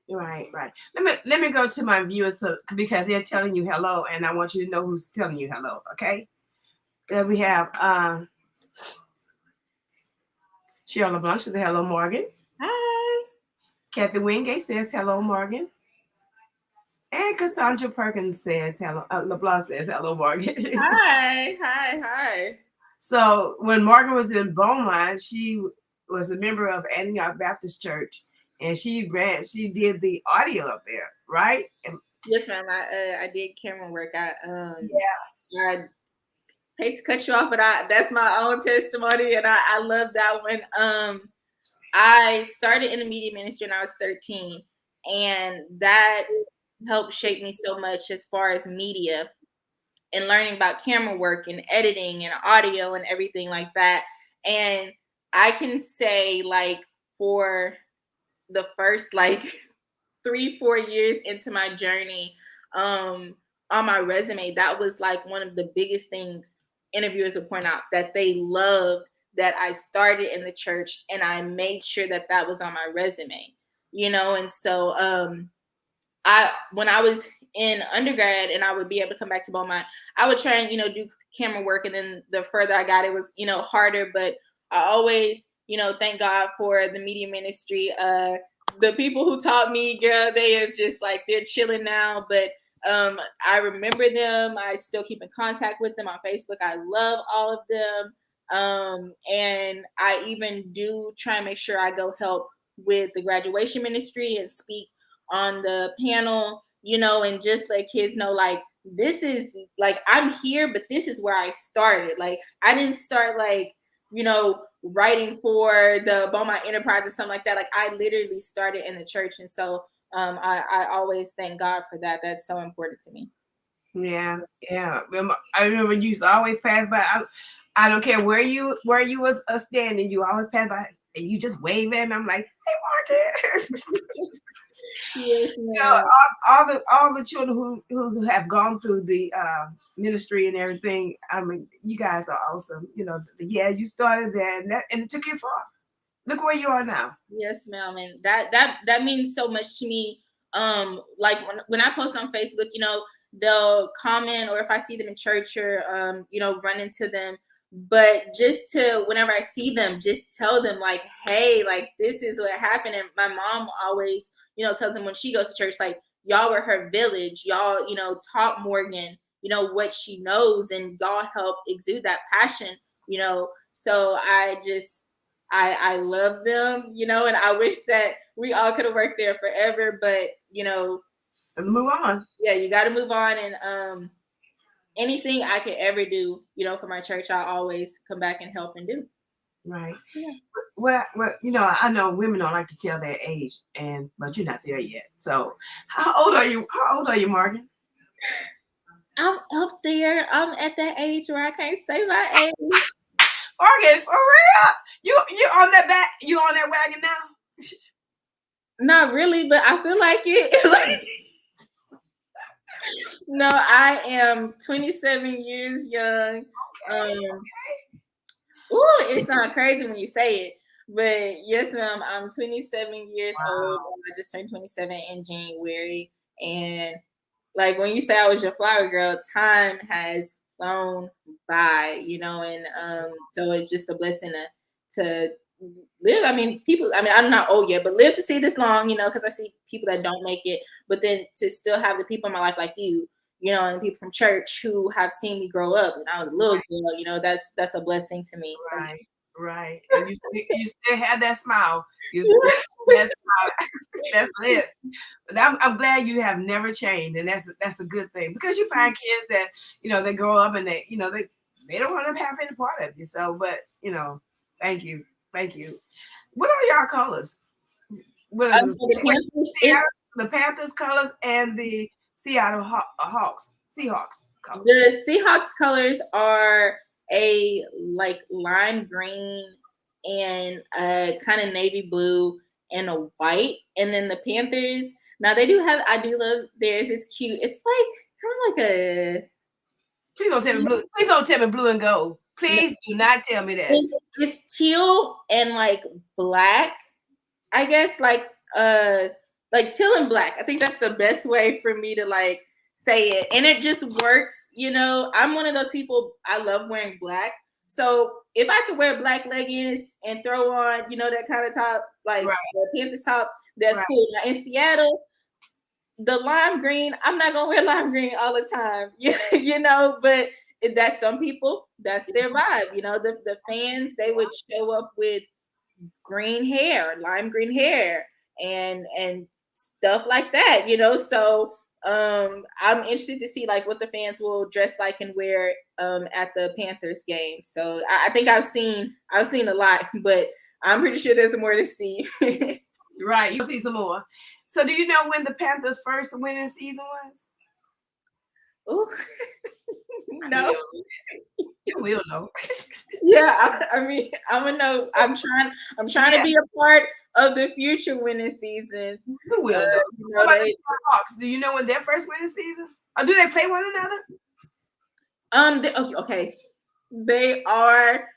Right, right. Let me go to my viewers because they're telling you hello, and I want you to know who's telling you hello. Okay. There we have Cheryl LeBlanc says hello, Morgan. Hi. Kathy Wingate says hello, Morgan. And Cassandra Perkins says hello. LeBlanc says hello, Morgan. Hi. Hi. Hi. So when Morgan was in Beaumont, she was a member of Antioch Baptist Church, and she did the audio up there, right? And Yes, ma'am. I did camera work. yeah, I hate to cut you off, but that's my own testimony, and I love that one. I started in the media ministry when I was 13, and that helped shape me so much as far as media and learning about camera work and editing and audio and everything like that. And I can say, like, for the first like 3-4 years into my journey, on my resume, that was like one of the biggest things interviewers would point out, that they loved that I started in the church and I made sure that that was on my resume, and so when I was in undergrad and I would be able to come back to Beaumont, I would try and, do camera work. And then the further I got, it was, harder, but I always, thank God for the media ministry. The people who taught me, girl, they are just like, they're chilling now, but I remember them. I still keep in contact with them on Facebook. I love all of them. And I even do try and make sure I go help with the graduation ministry and speak on the panel, and just let kids know, like, this is like, I'm here, but this is where I started. Like, I didn't start like, writing for the Beaumont Enterprise or something like that. Like, I literally started in the church. And so I always thank God for that. That's so important to me. Yeah. I remember you used to always pass by. I don't care where you was standing, you always pass by and you just wave at me. I'm like, hey, Margaret. Yes, all the children who have gone through the ministry and everything. I mean, you guys are awesome. You started there and it took you far. Look where you are now. Yes, ma'am. And that means so much to me. Like when I post on Facebook, they'll comment, or if I see them in church or run into them. But just to, whenever I see them, just tell them like, hey, like, this is what happened. And my mom always, tells them when she goes to church, like, y'all were her village. Y'all, taught Morgan, what she knows, and y'all help exude that passion, So I love them, and I wish that we all could have worked there forever, but move on. Yeah, you got to move on. And anything I could ever do, for my church, I always come back and help and do. Right. Yeah. Well, I know women don't like to tell their age, but you're not there yet. So, how old are you? How old are you, Morgan? I'm up there. I'm at that age where I can't say my age. Morgan, for real? You on that wagon now? Not really, but I feel like it. No, I am 27 years young. Okay. Ooh, it's not crazy when you say it, but yes, ma'am, I'm 27 years old. I just turned 27 in January, and like when you say I was your flower girl, time has flown by, and so it's just a blessing to live. I mean, I'm not old yet, but live to see this long, because I see people that don't make it, but then to still have the people in my life like you, and people from church who have seen me grow up, and I was a little girl, that's a blessing to me. Right. So. Right. And you still have that smile. You still have that smile. That's it. But I'm glad you have never changed, and that's a good thing, because you find kids that they grow up and they don't want to have any part of you. So, but thank you. What are y'all colors? What are the Panthers colors and the Seattle Seahawks colors? The Seahawks colors are a like lime green and a kind of navy blue and a white. And then the Panthers, now I do love theirs. It's cute. It's like kind of like a. Please don't tell me blue. Please don't tell me blue and gold. Please do not tell me that. It's teal and like black, I guess, like teal and black. I think that's the best way for me to like say it, and it just works. I'm one of those people, I love wearing black, so if I could wear black leggings and throw on that kind of top, like the Panthers top, that's cool. Now in Seattle, the lime green, I'm not gonna wear lime green all the time, but that's some people, that's their vibe. The fans, they would show up with green hair, lime green hair, and stuff like that, so I'm interested to see like what the fans will dress like and wear at the Panthers game. So I think I've seen a lot, but I'm pretty sure there's more to see. Right, you'll see some more. So do you know when the Panthers' first winning season was? Ooh. No. You will know. Yeah, I mean, I'm gonna know. I'm trying to Yeah, be a part of the future winning seasons. you will know. You What know about the they Seahawks? Do you know when their first winning season? Or do they play one another? okay, okay. They are.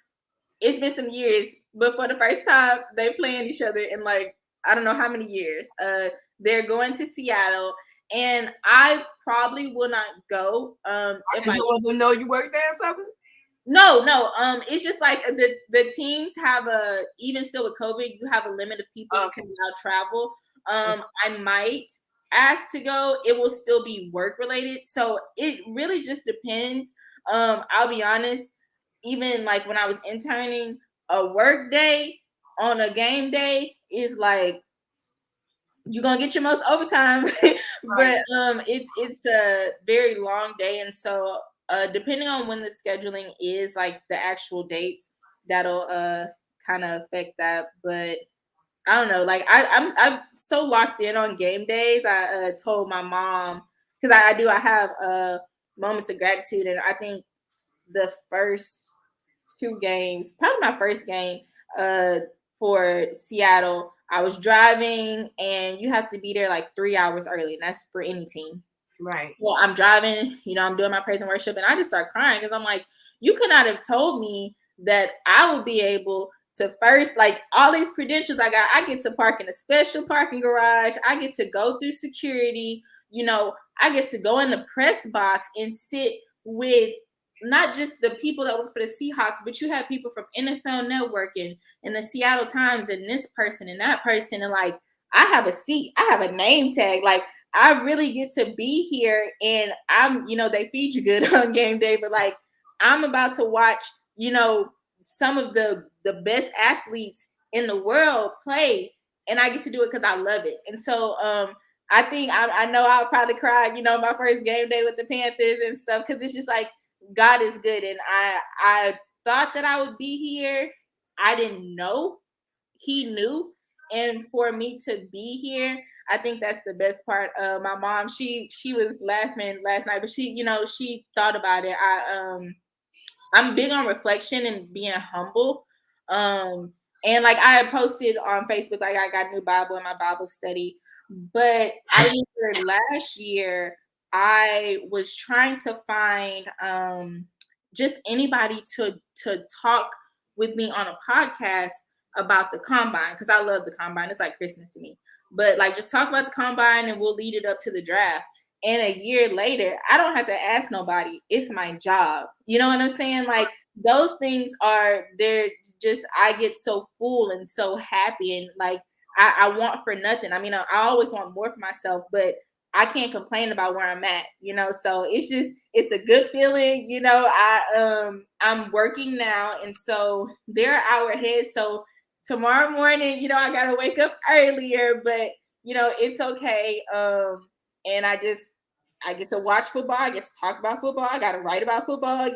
It's been some years, but for the first time, they playing each other in like I don't know how many years. They're going to Seattle, and I probably will not go. If Because I you want them to know you work there or something? no, it's just like the teams have a even still with COVID, you have a limit of people you Okay. can allow travel. I might ask to go. It will still be work related, so it really just depends. I'll be honest. Even like when I was interning, a work day on a game day is like you're gonna get your most overtime, Right. but it's a very long day, and so depending on when the scheduling is, like the actual dates, that'll kind of affect that. But I don't know, like I'm so locked in on game days. I told my mom because I have moments of gratitude, and I think the first two games, probably my first game uh for Seattle, I was driving and you have to be there like 3 hours early, and that's for any team. Right. Well, I'm driving, I'm doing my praise and worship, and I just start crying because I'm like, you could not have told me that I would be able to first, like all these credentials I got, I get to park in a special parking garage, I get to go through security, I get to go in the press box and sit with not just the people that work for the Seahawks, but you have people from NFL Network and the Seattle Times and this person and that person. And like, I have a seat, I have a name tag. Like, I really get to be here, and they feed you good on game day, but like I'm about to watch, some of the best athletes in the world play, and I get to do it because I love it. And so I think I know I'll probably cry, my first game day with the Panthers and stuff, because it's just like God is good. And I thought that I would be here. I didn't know he knew. And for me to be here, I think that's the best part. My mom, she was laughing last night, but she thought about it. I'm big on reflection and being humble. And like I had posted on Facebook, like I got a new Bible in my Bible study. But I remember last year I was trying to find just anybody to talk with me on a podcast about the combine, because I love the combine. It's like Christmas to me. But like just talk about the combine and we'll lead it up to the draft. And a year later, I don't have to ask nobody. It's my job. You know what I'm saying? Like those things they're just, I get so full and so happy, and like I want for nothing. I mean, I always want more for myself, but I can't complain about where I'm at, so it's a good feeling. I'm working now, and so they're an hour ahead. So tomorrow morning, I gotta wake up earlier, but it's okay. And I get to watch football, I get to talk about football, I gotta write about football,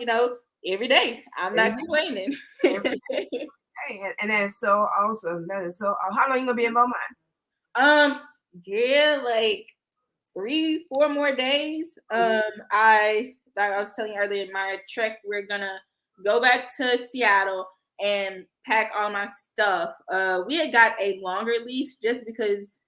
every day. I'm not complaining. Every day. And that is so awesome. That is so How long you gonna be in Beaumont? um, yeah, like 3-4 more days. Like I was telling you earlier, my trek, we're gonna go back to Seattle and pack all my stuff. We had got a longer lease just because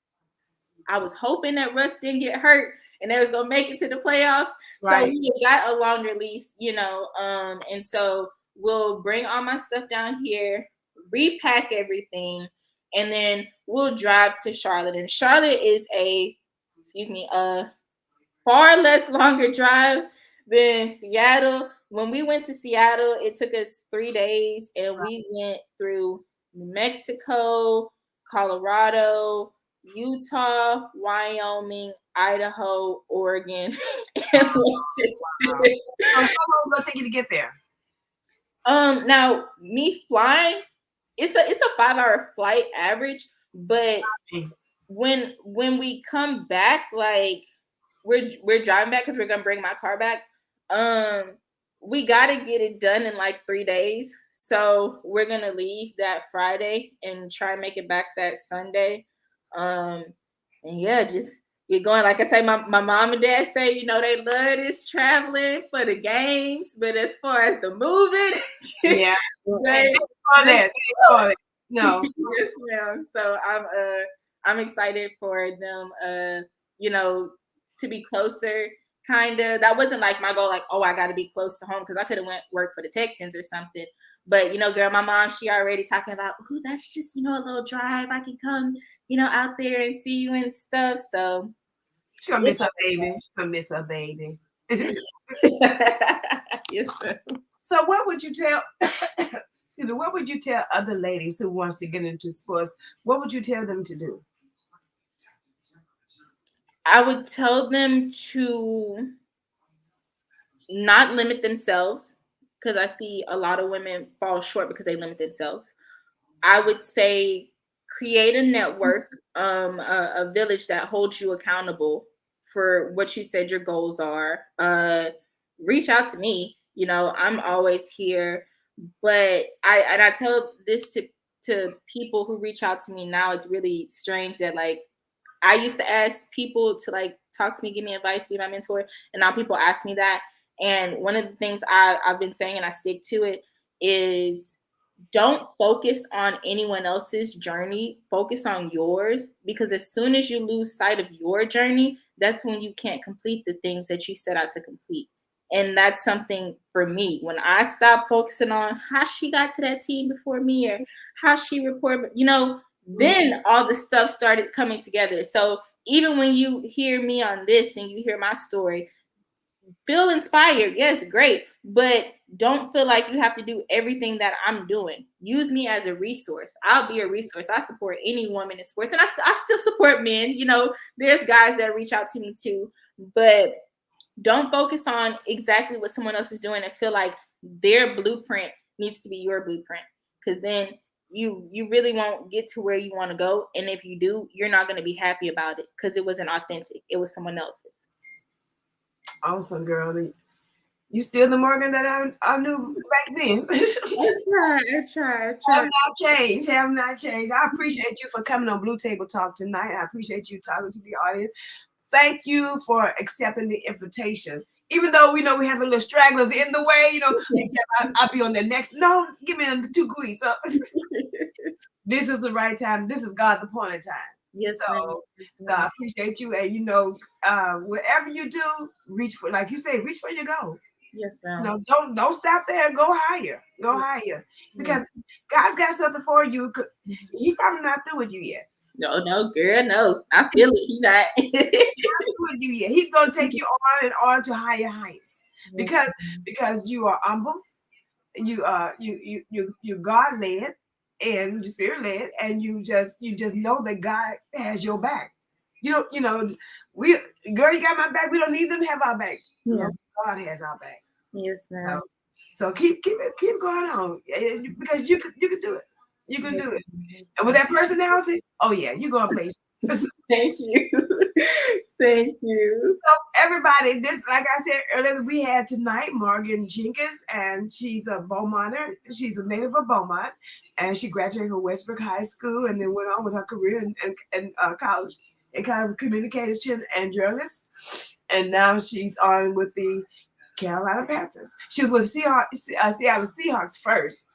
I was hoping that Russ didn't get hurt and they was gonna make it to the playoffs. So Right. we got a longer lease, and so we'll bring all my stuff down here, repack everything, and then we'll drive to Charlotte. And Charlotte is a far less longer drive than Seattle. When we went to Seattle, it took us 3 days, and we went through New Mexico, Colorado, Utah, Wyoming, Idaho, Oregon, and Wow. Washington. So how long will it take you to get there? Now me flying, it's a 5-hour flight average, but when we come back, like we're driving back because we're gonna bring my car back. We gotta get it done in like 3 days. So we're gonna leave that Friday and try and make it back that Sunday. And yeah, just You're going, like I say, my mom and dad say, you know, they love this traveling for the games, but as far as the moving, Yeah. they on that. No. yes, ma'am. So I'm excited for them you know, to be closer. Kind of. That wasn't like my goal, like, oh, I gotta be close to home, because I could have went work for the Texans or something. But you know, girl, my mom, she already talking about, oh, that's just, you know, a little drive. I can come, you know, out there and see you and stuff. So She's gonna miss her baby. She's gonna miss her baby. yes, sir. So what would you tell excuse me, what would you tell other ladies who wants to get into sports? What would you tell them to do? I would tell them to not limit themselves, because I see a lot of women fall short because they limit themselves. I would say create a network, a village that holds you accountable for what you said your goals are. Reach out to me. You know, I'm always here. But I tell this to people who reach out to me now. It's really strange that, like, I used to ask people to, like, talk to me, give me advice, be my mentor, and now people ask me that. And one of the things I've been saying, and I stick to it, is don't focus on anyone else's journey. Focus on yours, because as soon as you lose sight of your journey, that's when you can't complete the things that you set out to complete. And that's something for me. When I stopped focusing on how she got to that team before me, or how she reported, you know, then all the stuff started coming together. So even when you hear me on this and you hear my story, feel inspired. Yes, great. But don't feel like you have to do everything that I'm doing. Use me as a resource. I'll be a resource. I support any woman in sports, and I still support men. You know, there's guys that reach out to me too. But don't focus on exactly what someone else is doing and feel like their blueprint needs to be your blueprint, because then you really won't get to where you want to go. And if you do, you're not going to be happy about it, because it wasn't authentic. It was someone else's. Awesome, girl. You still the Morgan that I knew back then. I try. Have not changed. I appreciate you for coming on Blue Table Talk tonight. I appreciate you talking to the audience. Thank you for accepting the invitation. Even though we know we have a little stragglers in the way, you know, I'll be on the next. No, give me the 2 weeks. So this is the right time. This is God's appointed time. Yes, so I appreciate you. And you know, whatever you do, reach for, like you say, reach for your goal. Yes, ma'am. You know, don't stop there. Go higher. Go higher. Because God's got something for you. He's probably not through with you yet. No, girl, no. I feel it. He's not. He's not through with you yet. He's gonna take you on and on to higher heights. Because you are humble. You're God led and you're spirit led, and you just know that God has your back. You know, you got my back. We don't need them to have our back. Yeah. You know, God has our back. Yes, ma'am. So keep going on, because you can do it. You can do it. And with that personality, oh yeah, you're going places. Thank you. Thank you. So everybody, this, like I said earlier, we had tonight Morgan Jenkins, and she's a Beaumonter. She's a native of Beaumont, and she graduated from Westbrook High School and then went on with her career in college in kind of communication and journalist. And now she's on with the Carolina Panthers. She was with Seattle Seahawks first,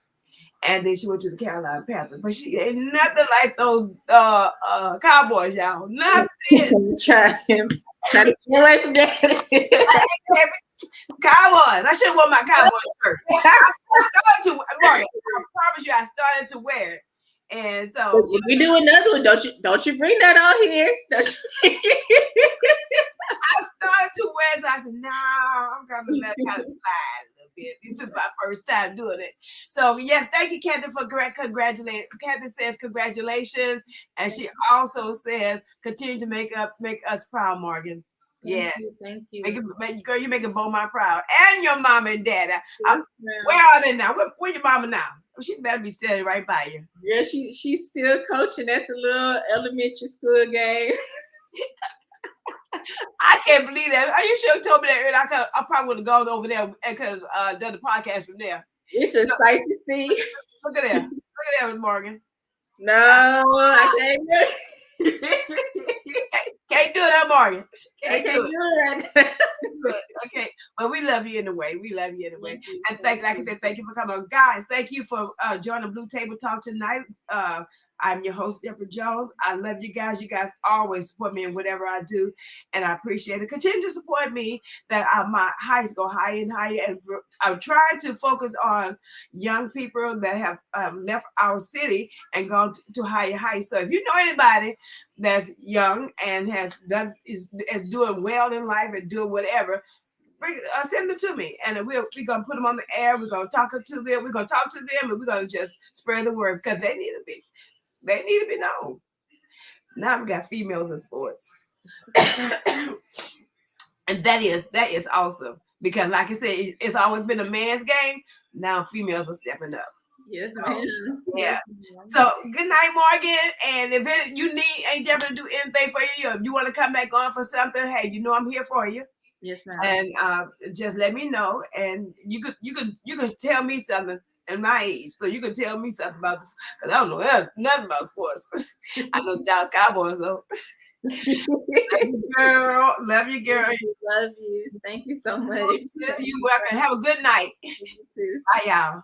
and then she went to the Carolina Panthers. But she ain't nothing like those Cowboys, y'all. Nothing. Try to stay away from that. Cowboys. I should have worn my Cowboys first. I promise you, I started to wear it. And so if we do another one, don't you bring that on here. I started to wear, so I said, no, I'm gonna let it kind of slide a little bit. This is my first time doing it. So yes, thank you, Kathy, for congratulating. Kathy says congratulations, and she also said continue to make us proud, Morgan. Yes, thank you. Girl, you make Beaumont proud, and your mom and dad. Where are they now? Where your mama now? She better be standing right by you. Yeah, she's still coaching at the little elementary school game. I can't believe that. You should have told me that earlier. I probably would have gone over there and could have done the podcast from there. It's a sight to see. Look at that. Look at that, Morgan. No, I can't. Can't do it, huh, Morgan? I Can't can't do it. do it. Good. Okay, but we love you anyway. We love you anyway. Thank you. And like I said, thank you for coming. Guys, thank you for joining Blue Table Talk tonight. I'm your host, Deborah Jones. I love you guys. You guys always support me in whatever I do, and I appreciate it. Continue to support me that my heights go higher and higher. And I'm trying to focus on young people that have left our city and gone to higher heights. So if you know anybody that's young and is doing well in life and doing whatever, send them to me, and we're gonna put them on the air. We're gonna talk to them. We're gonna talk to them, and we're gonna just spread the word because they need to be known. Now we got females in sports, and that is awesome because, like I said, it's always been a man's game. Now females are stepping up. Yes, So, ma'am. yeah. Yes, ma'am. So good night, Morgan. And if you need ain't ever to do anything for you, if you want to come back on for something, hey, you know I'm here for you. Yes, ma'am. And just let me know, and you could tell me something at my age, so you can tell me something about this because I don't know nothing about sports. I know Dallas Cowboys though. Girl, love you, girl. Love you. Thank you so much. You welcome. Have a good night. You too. Bye, y'all.